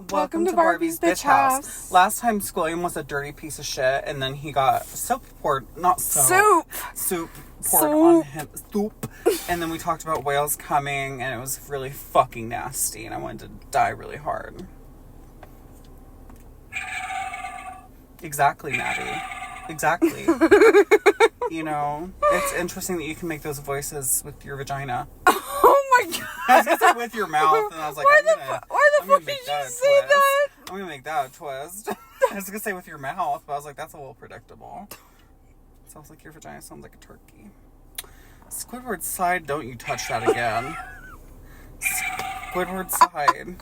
Welcome to Barbie's Bitch House. Last time Squilliam was a dirty piece of shit, and then he got soap poured, soup poured on him. Soup. And then we talked about whales coming, and it was really fucking nasty, and I wanted to die really hard. Exactly, Maddie. Exactly. You know, it's interesting that you can make those voices with your vagina. Oh my god! I was gonna say with your mouth, and I was like, why the fuck did you say that? I'm gonna make that a twist. I was gonna say with your mouth, but I was like, that's a little predictable. Sounds like your vagina sounds like a turkey. Squidward's side, don't you touch that again. Squidward's side.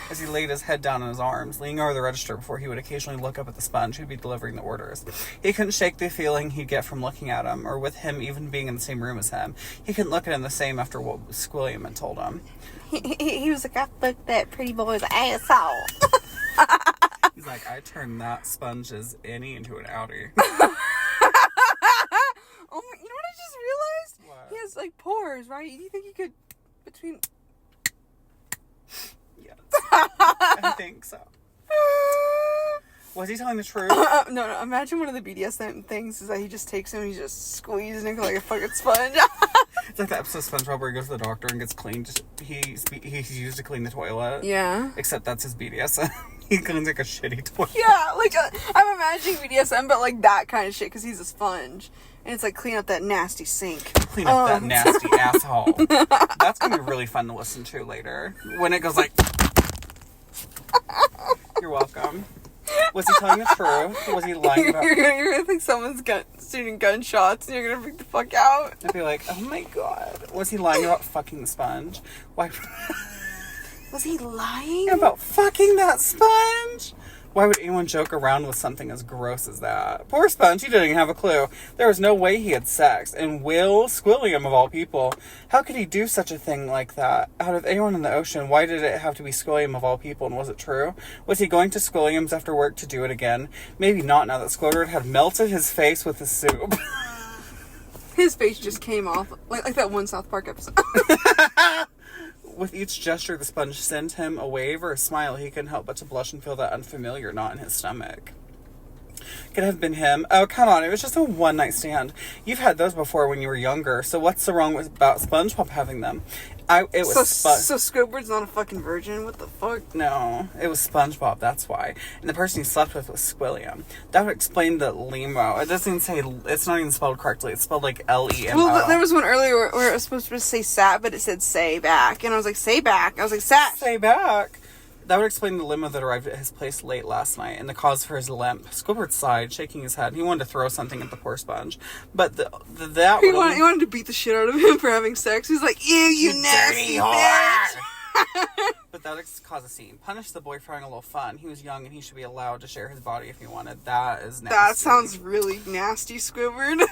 As he laid his head down in his arms, leaning over the register before he would occasionally look up at the sponge who'd be delivering the orders. He couldn't shake the feeling he'd get from looking at him, or with him even being in the same room as him. He couldn't look at him the same after what Squilliam had told him. He was like, I fucked that pretty boy's asshole. He's like, I turned that sponge's innie into an outie. Oh my, you know what I just realized? What? He has like pores, right? Do you think he could between... Yes. I think so. Was he telling the truth? No. Imagine one of the BDSM things is that he just takes him and he just squeezes him like a fucking sponge. It's like the episode of SpongeBob where he goes to the doctor and gets cleaned. He's used to clean the toilet. Yeah. Except that's his BDSM. He cleans like a shitty toilet. Yeah, like I'm imagining BDSM, but like that kind of shit because he's a sponge. And it's like clean up that nasty sink. Clean up that nasty asshole. That's going to be really fun to listen to later. When it goes like... You're welcome. Was he telling the truth? Was he lying about... You're going to think someone's shooting gunshots and you're going to freak the fuck out. I'd be like, oh my god. Was he lying about fucking the sponge? Why... Was he lying? About fucking that sponge? Why would anyone joke around with something as gross as that? Poor Sponge, he didn't even have a clue. There was no way he had sex. And Will Squilliam, of all people, how could he do such a thing like that? Out of anyone in the ocean, why did it have to be Squilliam of all people, and was it true? Was he going to Squilliam's after work to do it again? Maybe not, now that Squidward had melted his face with the soup. His face just came off, like that one South Park episode. With each gesture the sponge sent him a wave or a smile, he couldn't help but to blush and feel that unfamiliar knot in his stomach. Could have been him. Oh, come on. It was just a one-night stand. You've had those before when you were younger, so what's so wrong about SpongeBob having them? So Squidward's not a fucking virgin? What the fuck? No, it was SpongeBob, that's why. And the person he slept with was Squilliam. That would explain the limo. It doesn't even say, it's not even spelled correctly. It's spelled like L-E-M-O. Well, there was one earlier where it was supposed to say sat, but it said say back. And I was like, say back. I was like, sat. Say back. That would explain the limo that arrived at his place late last night and the cause for his limp. Squidward sighed, shaking his head. He wanted to throw something at the poor sponge. But he wanted to beat the shit out of him for having sex. He's like, ew, you nasty bitch. But that would cause a scene. Punish the boy for having a little fun. He was young and he should be allowed to share his body if he wanted. That is nasty. That sounds really nasty, Squidward.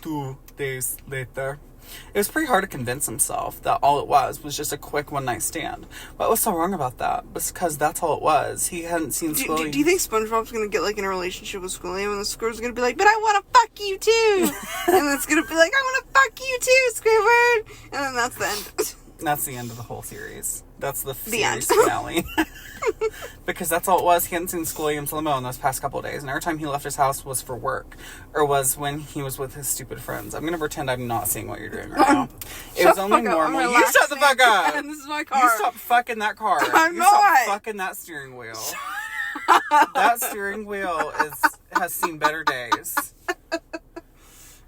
2 days later. It was pretty hard to convince himself that all it was just a quick one-night stand. What was so wrong about that? Because that's all it was. He hadn't seen Squilliam. Do you think SpongeBob's going to get, like, in a relationship with Squilliam and the Squidward's going to be like, but I want to fuck you, too? And it's going to be like, I want to fuck you, too, Squidward! And then that's the end. That's the end of the whole series. That's the series finale. Because that's all it was. He hadn't seen Squilliam's limo in those past couple of days. And every time he left his house was for work. Or was when he was with his stupid friends. I'm going to pretend I'm not seeing what you're doing right now. It was only normal. You shut the fuck up! And this is my car. You stop fucking that car. I'm not! Stop fucking that steering wheel. That steering wheel has seen better days.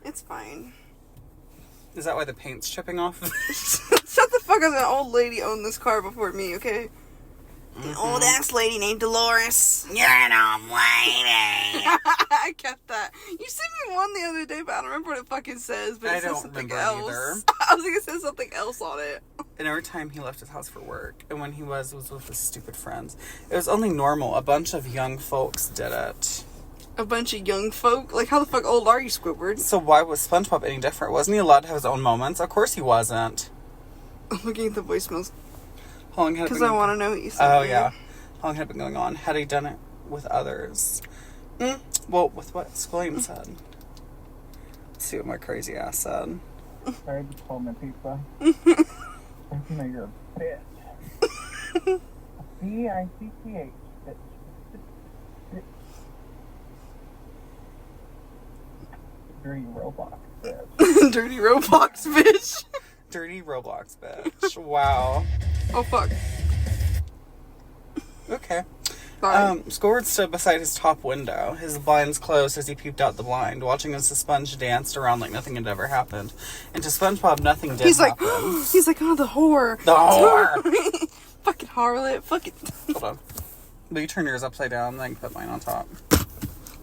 It's fine. Is that why the paint's chipping off? Shut the fuck up. An old lady owned this car before me, okay? An old ass lady named Dolores. You're an old lady. I kept that. You sent me one the other day, but I don't remember what it fucking says. But it says something else. Either. I was like, it says something else on it. And every time he left his house for work, and when he was with his stupid friends, it was only normal. A bunch of young folks did it. A bunch of young folk? Like, how the fuck old are you, Squidward? So why was SpongeBob any different? Wasn't he allowed to have his own moments? Of course he wasn't. I'm looking at the voicemails. How long had it been? Because I want to know what you said. Oh, yeah. How long had it been going on? Had he done it with others? Well, with what Squilliam said. Let's see what my crazy ass said. Sorry to call my pizza. You know you're a bitch. B-I-C-C-H. Dirty Roblox bitch. Dirty Roblox bitch. Dirty Roblox bitch. Wow. Oh, fuck. Okay. Sorry. Squidward stood beside his top window, his blinds closed as he peeped out the blind, watching as the sponge danced around like nothing had ever happened. And to SpongeBob, nothing did happen. He's like, oh, the whore. The whore! Fucking harlot. Fucking. Hold on. Will you turn yours upside down, then I can put mine on top?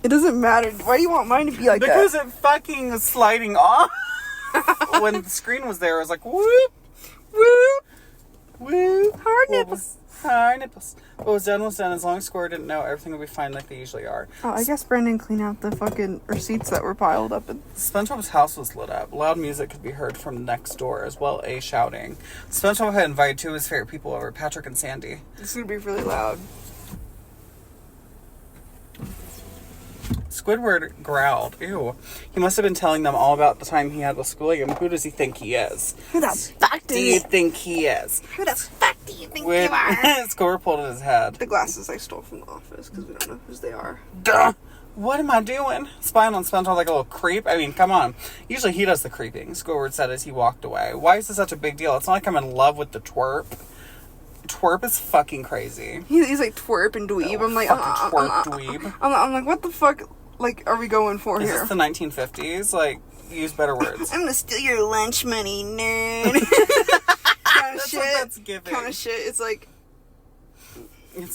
It doesn't matter. Why do you want mine to be like because that? it fucking was sliding off. When the screen was there, it was like, whoop, whoop, whoop. Hard nipples. Hard nipples. What was done was done. As long as Squidward didn't know, everything would be fine like they usually are. Oh, I guess Brendan cleaned out the fucking receipts that were piled up. SpongeBob's house was lit up. Loud music could be heard from next door, as well as shouting. SpongeBob had invited two of his favorite people over, Patrick and Sandy. This is gonna be really loud. Squidward growled. Ew. He must have been telling them all about the time he had with Squilliam. Who does he think he is? Who the fuck do you think he is? Who the fuck do you think you are? Squidward pulled at his head. The glasses I stole from the office because we don't know whose they are. Duh! What am I doing? Spying on SpongeBob like a little creep? I mean, come on. Usually he does the creeping, Squidward said as he walked away. Why is this such a big deal? It's not like I'm in love with the twerp. Twerp is fucking crazy. He's like twerp and dweeb. Oh, I'm like, twerp dweeb. I'm like, what the fuck? Like, are we going for is here? Is this the 1950s? Like, use better words. I'm gonna steal your lunch money, nerd. Kind of shit. What that's giving. Kind of shit. It's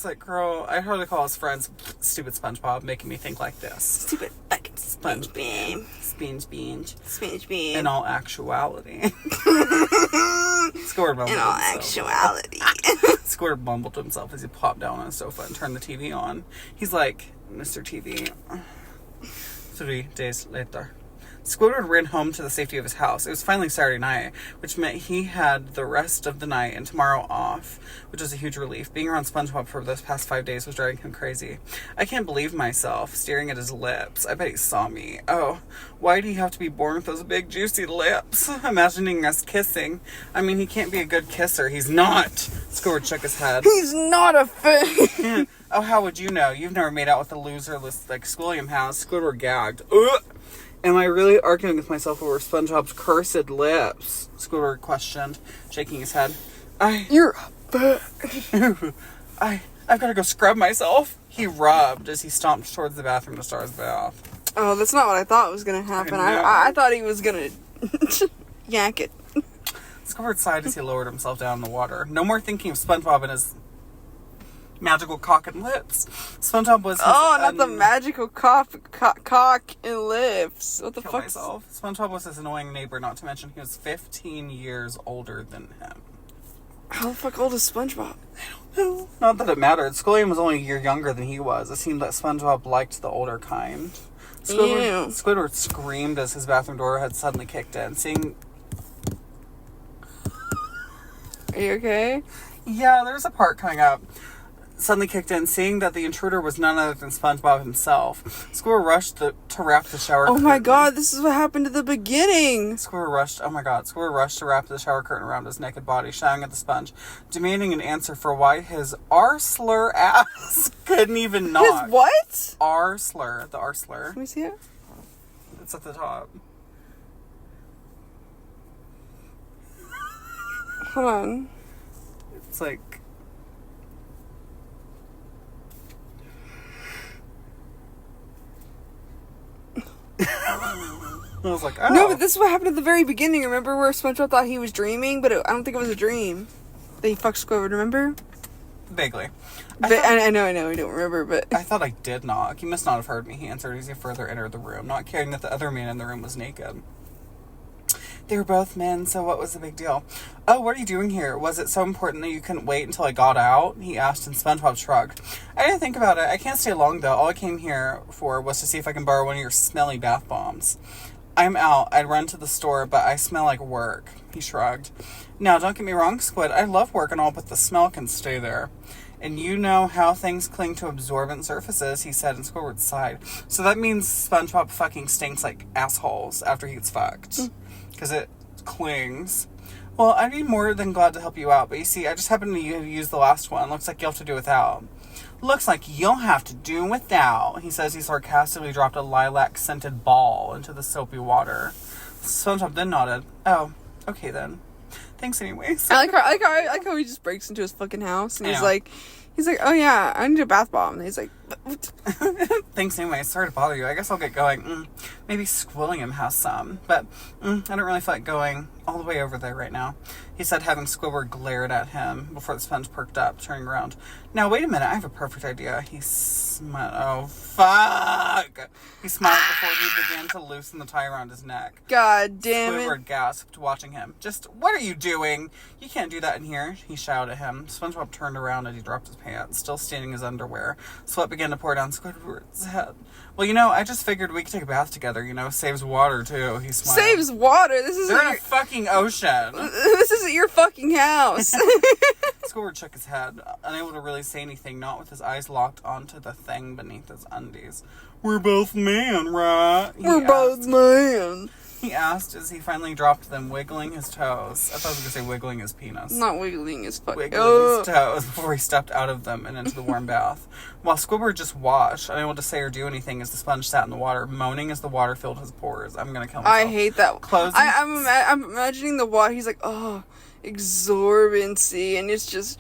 like, girl, I heard her call his friends stupid SpongeBob, making me think like this. Stupid fucking SpongeBob. SpongeBob. In all actuality. Squidward mumbled In all actuality. Squidward mumbled to himself as he popped down on the sofa and turned the TV on. He's like, Mr. TV. 3 days later. Squidward ran home to the safety of his house. It was finally Saturday night, which meant he had the rest of the night and tomorrow off, which was a huge relief. Being around SpongeBob for those past 5 days was driving him crazy. I can't believe myself, staring at his lips. I bet he saw me. Oh, why do he have to be born with those big, juicy lips? Imagining us kissing. I mean, he can't be a good kisser. He's not. Squidward shook his head. He's not a fan. Oh, how would you know? You've never made out with a loser like Squilliam has. Squidward gagged. Ugh. Am I really arguing with myself over SpongeBob's cursed lips? Squidward questioned, shaking his head. You're a I've got to go scrub myself. He rubbed as he stomped towards the bathroom to start his bath. Oh, that's not what I thought was gonna happen. I thought he was gonna yank it. Squidward sighed as he lowered himself down in the water. No more thinking of SpongeBob and his magical cock and lips. SpongeBob was not the magical cock and lips. What the fuck? SpongeBob was his annoying neighbor, not to mention he was 15 years older than him. How the fuck old is SpongeBob? I don't know. Not that it mattered. Squilliam was only a year younger than he was. It seemed that SpongeBob liked the older kind. Squidward screamed as his bathroom door had suddenly kicked in. Are you okay? Yeah, there's a part coming up. Suddenly kicked in, seeing that the intruder was none other than SpongeBob himself. Squidward rushed to wrap the shower curtain. Oh my god, this is what happened at the beginning. Squidward rushed to wrap the shower curtain around his naked body, shouting at the sponge, demanding an answer for why his R-slur ass couldn't even knock. His what? R-slur, the R-slur. Let me see it. It's at the top. Hold on. It's like... I was like, oh. No, but this is what happened at the very beginning. Remember where SpongeBob thought he was dreaming, but I don't think it was a dream. That he fucked Squidward, remember? Vaguely. I know, I don't remember, but... I thought I did knock. He must not have heard me, he answered as he further entered the room, not caring that the other man in the room was naked. They were both men, so what was the big deal? Oh, what are you doing here? Was it so important that you couldn't wait until I got out? He asked, and SpongeBob shrugged. I didn't think about it. I can't stay long, though. All I came here for was to see if I can borrow one of your smelly bath bombs. I'm out. I'd run to the store, but I smell like work. He shrugged. Now, don't get me wrong, Squid. I love work and all, but the smell can stay there. And you know how things cling to absorbent surfaces, he said, and Squidward sighed. So that means SpongeBob fucking stinks like assholes after he gets fucked. Because it clings. Well, I'd be more than glad to help you out, but you see, I just happened to use the last one. Looks like you'll have to do without. Looks like you'll have to do without. He says he sarcastically dropped a lilac-scented ball into the soapy water. SpongeBob then nodded. Oh, okay then. Thanks anyways. I like how he just breaks into his fucking house and he's like, oh yeah, I need a bath bomb. And he's like, thanks anyway. Sorry to bother you. I guess I'll get going. Maybe Squilliam has some, but I don't really feel like going all the way over there right now. He said, having Squidward glared at him before the sponge perked up, turning around. Now, wait a minute. I have a perfect idea. He smiled. Oh, fuck! He smiled before he began to loosen the tie around his neck. God damn it. Squidward gasped, watching him. Just, what are you doing? You can't do that in here, he shouted at him. SpongeBob turned around as he dropped his pants, still standing in his underwear. Sweat began to pour down Squidward's head. Well, I just figured we could take a bath together, saves water, too, he smiled. Saves water? They're in a fucking ocean. This isn't your fucking house. Squidward shook his head, unable to really say anything, not with his eyes locked onto the thing beneath his undies. We're both men, right? Both men. He asked as he finally dropped them, wiggling his toes. I thought I was going to say wiggling his penis. Not wiggling his fuck. Wiggling his toes before he stepped out of them and into the warm bath. While Squidward just watched, unable to say or do anything as the sponge sat in the water, moaning as the water filled his pores. I'm going to kill myself. I hate that. I'm imagining the water. He's like, oh, exorbitancy. And it's just...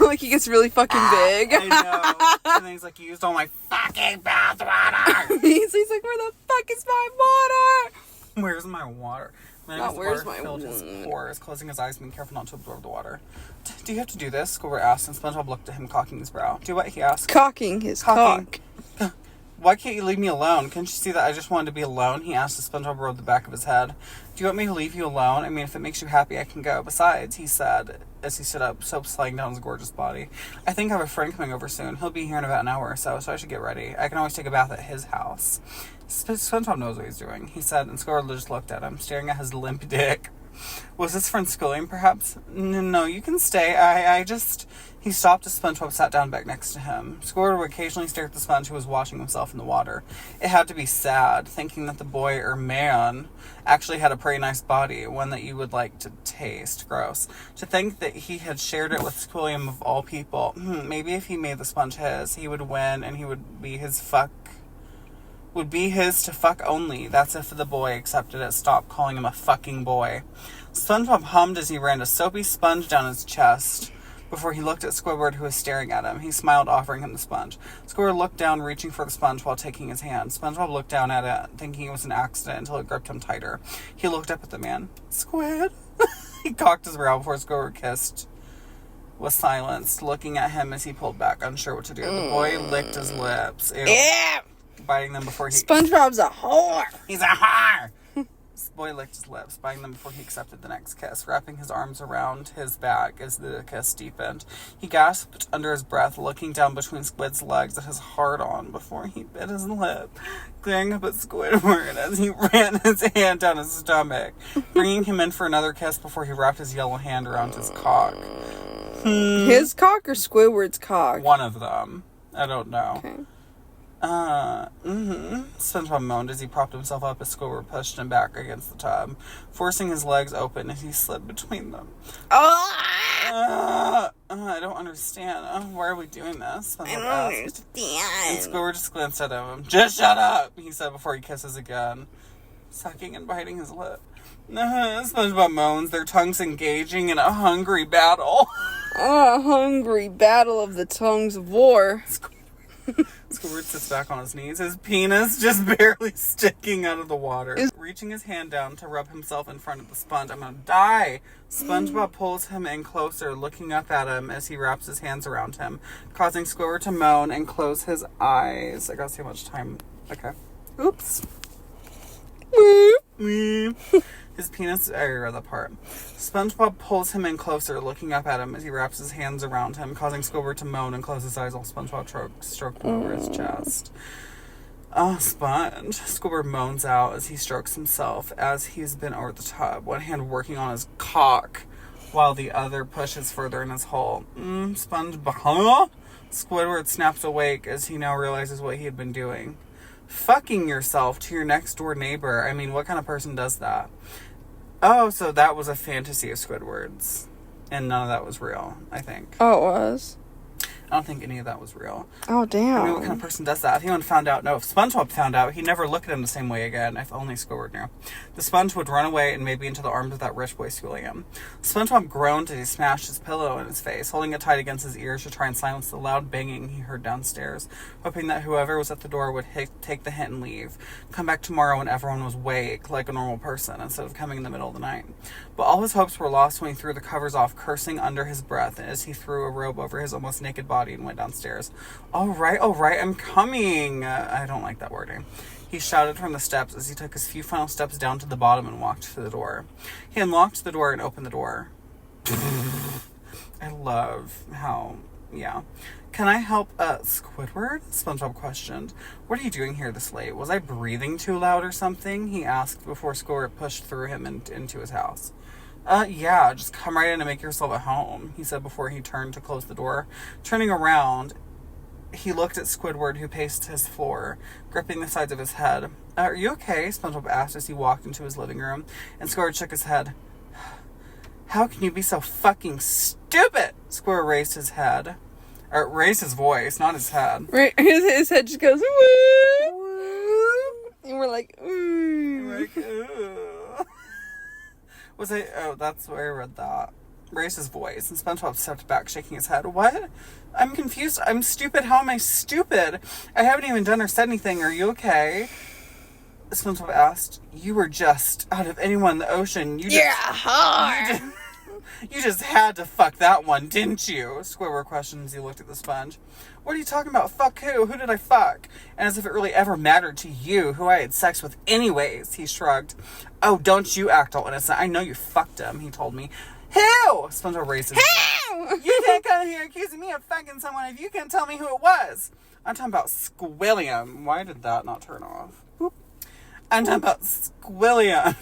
like he gets really fucking big. I know. And then he's like, you used all my fucking bath water. he's like, where the fuck is my water? Where's my water? Where's my filled water? His pores, closing his eyes, being careful not to absorb the water. Do you have to do this? Squidward asked, and SpongeBob looked at him, cocking his brow. Do what? He asked. Cocking his cock. Why can't you leave me alone? Can't you see that I just wanted to be alone? He asked as SpongeBob rode the back of his head. Do you want me to leave you alone? I mean, if it makes you happy, I can go. Besides, he said, as he stood up, soap sliding down his gorgeous body, I think I have a friend coming over soon. He'll be here in about an hour or so I should get ready. I can always take a bath at his house. SpongeBob knows what he's doing, he said, and Squidward just looked at him, staring at his limp dick. Was this friend Squilliam, perhaps? No, you can stay. I just... He stopped as SpongeBob sat down back next to him. Squidward would occasionally stare at the sponge who was washing himself in the water. It had to be sad, thinking that the boy or man actually had a pretty nice body, one that you would like to taste. Gross. To think that he had shared it with Squilliam of all people. Maybe if he made the sponge his, he would win and he would be his to fuck only. That's if the boy accepted it. Stop calling him a fucking boy. SpongeBob hummed as he ran a soapy sponge down his chest before he looked at Squidward, who was staring at him. He smiled, offering him the sponge. Squidward looked down, reaching for the sponge while taking his hand. SpongeBob looked down at it, thinking it was an accident until it gripped him tighter. He looked up at the man. Squid? He cocked his brow before Squidward kissed. Was silenced, looking at him as he pulled back, unsure what to do. The boy licked his lips. Ew. Yeah! Biting them before he... SpongeBob's a whore! He's a whore! The boy licked his lips, biting them before he accepted the next kiss, wrapping his arms around his back as the kiss deepened. He gasped under his breath, looking down between Squid's legs at his hard-on before he bit his lip, glaring up at Squidward as he ran his hand down his stomach, bringing him in for another kiss before he wrapped his yellow hand around his cock. His cock or Squidward's cock? One of them. I don't know. Okay. SpongeBob moaned as he propped himself up as Squidward pushed him back against the tub, forcing his legs open as he slid between them. I don't understand. Why are we doing this? SpongeBob asked. And Squidward just glanced at him. Just shut up, he said before he kisses again, sucking and biting his lip. SpongeBob moans, their tongues engaging in a hungry battle. A hungry battle of the tongues of war. Squidward sits back on his knees, his penis just barely sticking out of the water. Reaching his hand down to rub himself in front of the sponge. I'm gonna die! SpongeBob pulls him in closer, looking up at him as he wraps his hands around him, causing Squidward to moan and close his eyes. I gotta see how much time. Okay. Oops. His penis, I read that part. SpongeBob pulls him in closer, looking up at him as he wraps his hands around him, causing Squidward to moan and close his eyes while SpongeBob stroked him over his chest. Oh, Sponge. Squidward moans out as he strokes himself as he's been over the tub, one hand working on his cock, while the other pushes further in his hole. SpongeBob, huh? Squidward snaps awake as he now realizes what he had been doing. Fucking yourself to your next door neighbor. I mean, what kind of person does that? Oh, so that was a fantasy of Squidward's. And none of that was real, I think. Oh, it was? I don't think any of that was real. Oh, damn. I mean, what kind of person does that? If anyone found out, no, if SpongeBob found out, he'd never look at him the same way again. If only Squidward knew. The sponge would run away and maybe into the arms of that rich boy schooling him. SpongeBob groaned as he smashed his pillow in his face, holding it tight against his ears to try and silence the loud banging he heard downstairs, hoping that whoever was at the door would take the hint and leave. Come back tomorrow when everyone was awake, like a normal person, instead of coming in the middle of the night. But all his hopes were lost when he threw the covers off, cursing under his breath as he threw a robe over his almost naked body and went downstairs. All right, I'm coming. I don't like that wording. He shouted from the steps as he took his few final steps down to the bottom and walked to the door. He unlocked the door and opened the door. I love how, yeah. Can I help, Squidward? SpongeBob questioned. What are you doing here this late? Was I breathing too loud or something? He asked before Squidward pushed through him into his house. Yeah, just come right in and make yourself at home, he said before he turned to close the door. Turning around, he looked at Squidward, who paced his floor, gripping the sides of his head. Are you okay? SpongeBob asked as he walked into his living room, and Squidward shook his head. How can you be so fucking stupid? Squidward raised his head. Or raised his voice, not his head. Right, his head just goes, woo! And we're like, ooh. We're like, ooh. That's where I read that. Raised his voice, and SpongeBob stepped back, shaking his head. What? I'm confused. I'm stupid. How am I stupid? I haven't even done or said anything. Are you okay? SpongeBob asked. You were just, out of anyone in the ocean, you just had to fuck that one, didn't you? Squidward questioned as he looked at the sponge. What are you talking about? Fuck who? Who did I fuck? And as if it really ever mattered to you who I had sex with anyways, he shrugged. Oh, don't you act all innocent. I know you fucked him, he told me. Who? SpongeBob raised his voice. You can't come here accusing me of fucking someone if you can't tell me who it was. I'm talking about Squilliam. Why did that not turn off? Boop. I'm talking about Squilliam.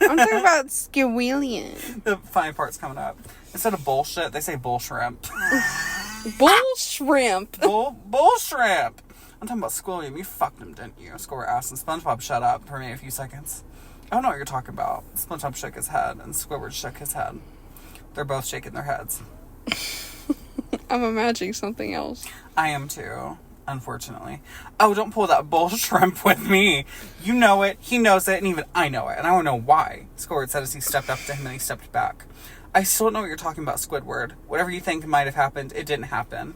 I'm talking about Squilliam. The funny part's coming up. Instead of bullshit, they say bull shrimp. Bull shrimp. Bull shrimp. I'm talking about Squilliam. You fucked him, didn't you? Squidward asked, and SpongeBob shut up for maybe a few seconds. I don't know what you're talking about. SpongeBob shook his head, and Squidward shook his head. They're both shaking their heads. I'm imagining something else. I am too, unfortunately. Oh, don't pull that bull shrimp with me. You know it, he knows it, and even I know it, and I want to know why, Squidward said as he stepped up to him and he stepped back. I still don't know what you're talking about, Squidward. Whatever you think might have happened, it didn't happen.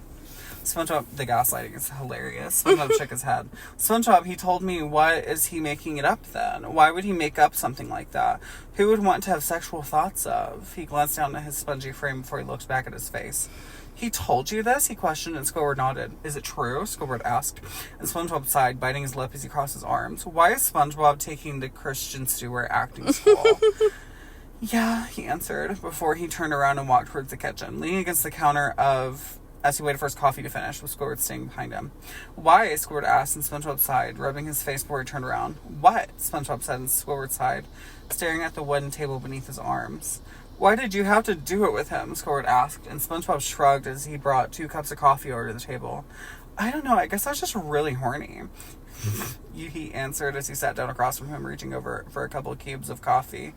SpongeBob, the gaslighting is hilarious. SpongeBob shook his head. SpongeBob, he told me, what is he making it up then? Why would he make up something like that? Who would want to have sexual thoughts of? He glanced down at his spongy frame before he looked back at his face. He told you this? He questioned, and Squidward nodded. Is it true? Squidward asked, and SpongeBob sighed, biting his lip as he crossed his arms. Why is SpongeBob taking the Christian Stewart acting school? Yeah, he answered, before he turned around and walked towards the kitchen, leaning against the counter as he waited for his coffee to finish, with Squidward staying behind him. Why? Squidward asked, and SpongeBob sighed, rubbing his face before he turned around. What? SpongeBob said, and Squidward sighed, staring at the wooden table beneath his arms. Why did you have to do it with him? Squidward asked, and SpongeBob shrugged as he brought 2 cups of coffee over to the table. I don't know, I guess I was just really horny. He answered as he sat down across from him, reaching over for a couple of cubes of coffee.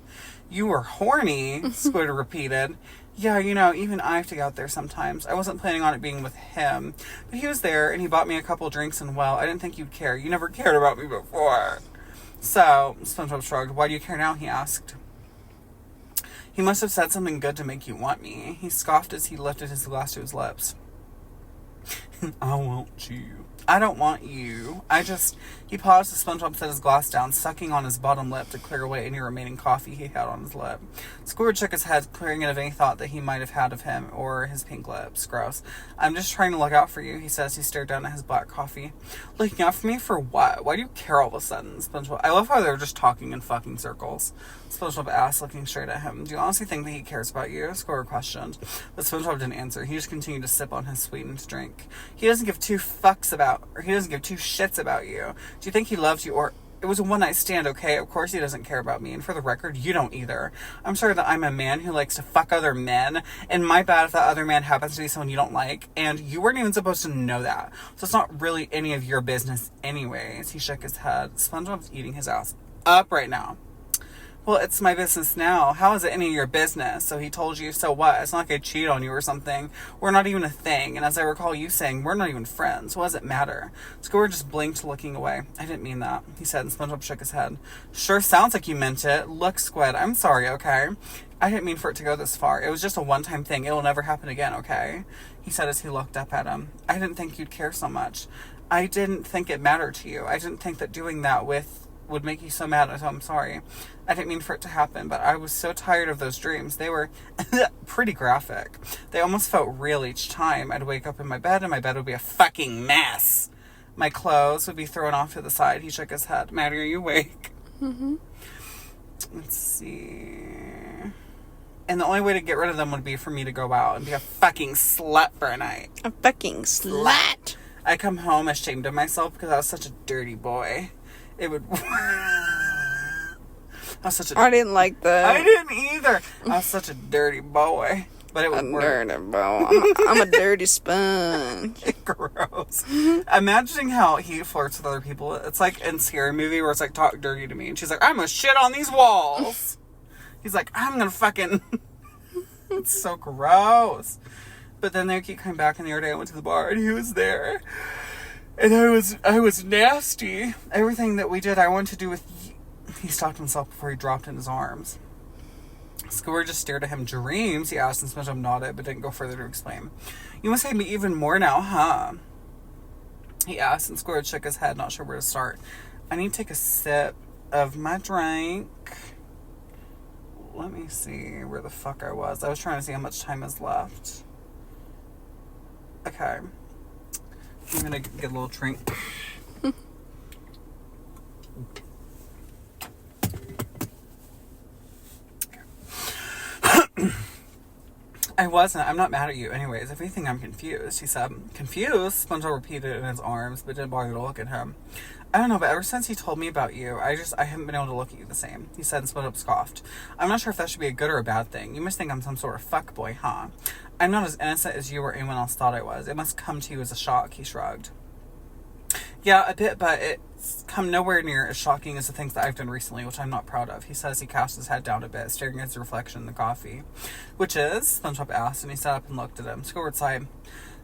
You were horny? Squidward repeated. Yeah, you know, even I have to go out there sometimes. I wasn't planning on it being with him, but he was there, and he bought me a couple of drinks, and well, I didn't think you'd care. You never cared about me before. So, SpongeBob shrugged. Why do you care now? He asked. He must have said something good to make you want me. He scoffed as he lifted his glass to his lips. I want you. I don't want you. He paused as SpongeBob set his glass down, sucking on his bottom lip to clear away any remaining coffee he had on his lip. Squidward shook his head, clearing it of any thought that he might have had of him or his pink lips. Gross. I'm just trying to look out for you, he says. He stared down at his black coffee. Looking out for me for what? Why do you care all of a sudden? SpongeBob. I love how they're just talking in fucking circles. SpongeBob asked, looking straight at him. Do you honestly think that he cares about you? Squidward questioned. But SpongeBob didn't answer. He just continued to sip on his sweetened drink. He doesn't give 2 shits about you. Do you think he loves you, or it was a one-night stand, okay? Of course he doesn't care about me, and for the record, you don't either. I'm sorry that I'm a man who likes to fuck other men, and my bad if that other man happens to be someone you don't like, and you weren't even supposed to know that, so it's not really any of your business anyways. He shook his head. SpongeBob's eating his ass up right now. Well, it's my business now. How is it any of your business? So he told you, so what? It's not like I cheat on you or something. We're not even a thing. And as I recall you saying, we're not even friends. What does it matter? Squidward just blinked, looking away. I didn't mean that, he said, and SpongeBob shook his head. Sure sounds like you meant it. Look, Squid, I'm sorry, okay? I didn't mean for it to go this far. It was just a one-time thing. It'll never happen again, okay? He said as he looked up at him. I didn't think you'd care so much. I didn't think it mattered to you. I didn't think that doing that would make you so mad. So I'm sorry. I didn't mean for it to happen, but I was so tired of those dreams. They were pretty graphic. They almost felt real each time. I'd wake up in my bed and my bed would be a fucking mess. My clothes would be thrown off to the side. He shook his head. Maddie, are you awake? Mm-hmm. Let's see. And the only way to get rid of them would be for me to go out and be a fucking slut for a night. A fucking slut. I come home ashamed of myself because I was such a dirty boy. It would... I didn't like that. I didn't either. I was such a dirty boy. But it would work. Dirty boy. I'm a dirty sponge. Gross. Imagining how he flirts with other people. It's like in Scary Movie where it's like, talk dirty to me. And she's like, I'm gonna shit on these walls. He's like, I'm gonna fucking... It's so gross. But then they keep coming back, and the other day I went to the bar and he was there. And I was nasty. Everything that we did, I wanted to do with... He stopped himself before he dropped in his arms. Squidward just stared at him. Dreams, he asked, and SpongeBob nodded, but didn't go further to explain. You must hate me even more now, huh? He asked, and Squidward shook his head, not sure where to start. I need to take a sip of my drink. Let me see where the fuck I was. I was trying to see how much time is left. Okay. I'm gonna get a little drink. I wasn't. I'm not mad at you. Anyways, if anything, I'm confused, he said. Confused? SpongeBob repeated in his arms, but didn't bother to look at him. I don't know, but ever since he told me about you, I haven't been able to look at you the same, he said, and SpongeBob scoffed. I'm not sure if that should be a good or a bad thing. You must think I'm some sort of fuckboy, huh? I'm not as innocent as you or anyone else thought I was. It must come to you as a shock, he shrugged. Yeah, a bit, but it's come nowhere near as shocking as the things that I've done recently, which I'm not proud of, he says. He cast his head down a bit, staring at his reflection in the coffee. Which is? SpongeBob asked, and he sat up and looked at him. Squidward sighed.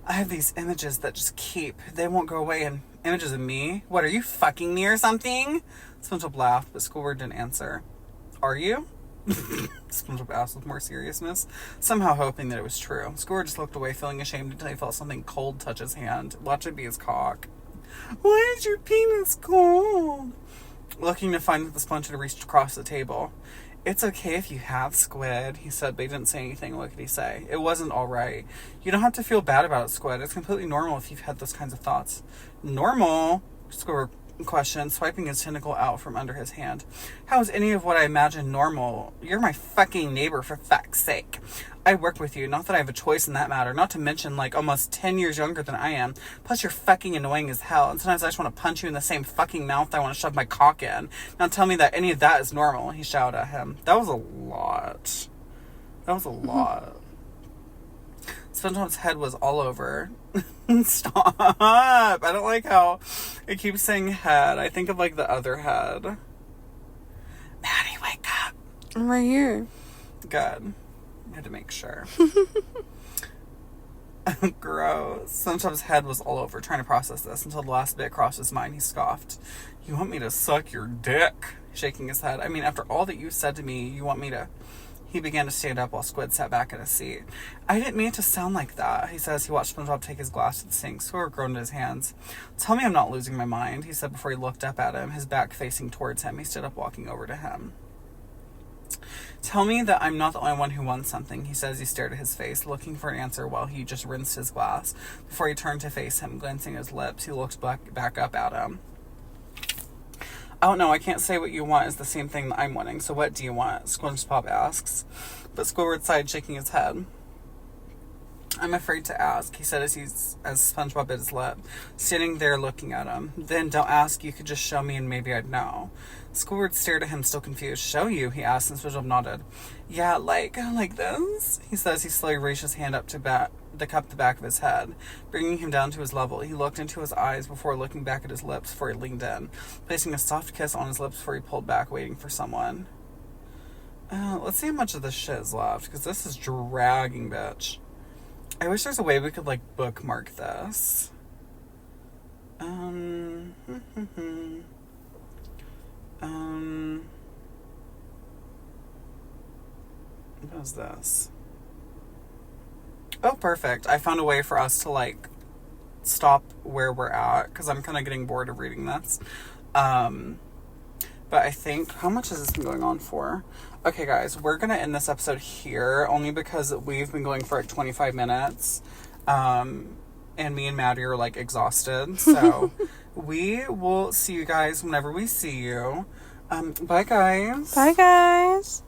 I have these images that just keep. They won't go away, and images of me? What, are you fucking me or something? SpongeBob laughed, but Squidward didn't answer. Are you? SpongeBob asked with more seriousness, somehow hoping that it was true. Squidward just looked away, feeling ashamed until he felt something cold touch his hand. Watch it be his cock. Why is your penis cold? Looking to find that the sponge had reached across the table. It's okay if you have, Squid, he said, but he didn't say anything. What could he say? It wasn't all right. You don't have to feel bad about it, Squid. It's completely normal if you've had those kinds of thoughts. Normal? Squidward questioned, swiping his tentacle out from under his hand. How is any of what I imagine normal? You're my fucking neighbor, for fuck's sake. I work with you, not that I have a choice in that matter, not to mention, like, almost 10 years younger than I am. Plus, you're fucking annoying as hell, and sometimes I just want to punch you in the same fucking mouth I want to shove my cock in. Now tell me that any of that is normal, he shouted at him. That was a lot. SpongeBob's head was all over. Stop. I don't like how it keeps saying head. I think of, like, the other head. Maddie, wake up. I'm right here. Good. I had to make sure. Gross. SpongeBob's head was all over, trying to process this, until the last bit crossed his mind. He scoffed. You want me to suck your dick? Shaking his head. I mean, after all that you said to me, you want me to... He began to stand up while Squid sat back in his seat. I didn't mean it to sound like that, he says. He watched SpongeBob take his glass to the sink. Squidward groaned in his hands. Tell me I'm not losing my mind, he said before he looked up at him, his back facing towards him. He stood up, walking over to him. Tell me that I'm not the only one who wants something, he says. He stared at his face, looking for an answer while he just rinsed his glass. Before he turned to face him, glancing at his lips, he looked back up at him. I don't know, I can't say what you want is the same thing that I'm wanting, so what do you want? SpongeBob asks. But Squidward sighed, shaking his head. I'm afraid to ask, he said as SpongeBob bit his lip, standing there looking at him. Then don't ask, you could just show me and maybe I'd know. Squidward stared at him, still confused. Show you, he asked, and SpongeBob nodded. Yeah, like this, he says. He slowly raised his hand up to the back of his head, bringing him down to his level. He looked into his eyes before looking back at his lips before he leaned in, placing a soft kiss on his lips before he pulled back, waiting for someone. Let's see how much of this shit is left, because this is dragging, bitch. I wish there's a way we could, like, bookmark this. What is this? Oh, perfect. I found a way for us to, like, stop where we're at, because I'm kind of getting bored of reading this. But I think, how much has this been going on for? Okay, guys, we're going to end this episode here, only because we've been going for like 25 minutes. And me and Maddie are like exhausted. So we will see you guys whenever we see you. Bye, guys. Bye, guys.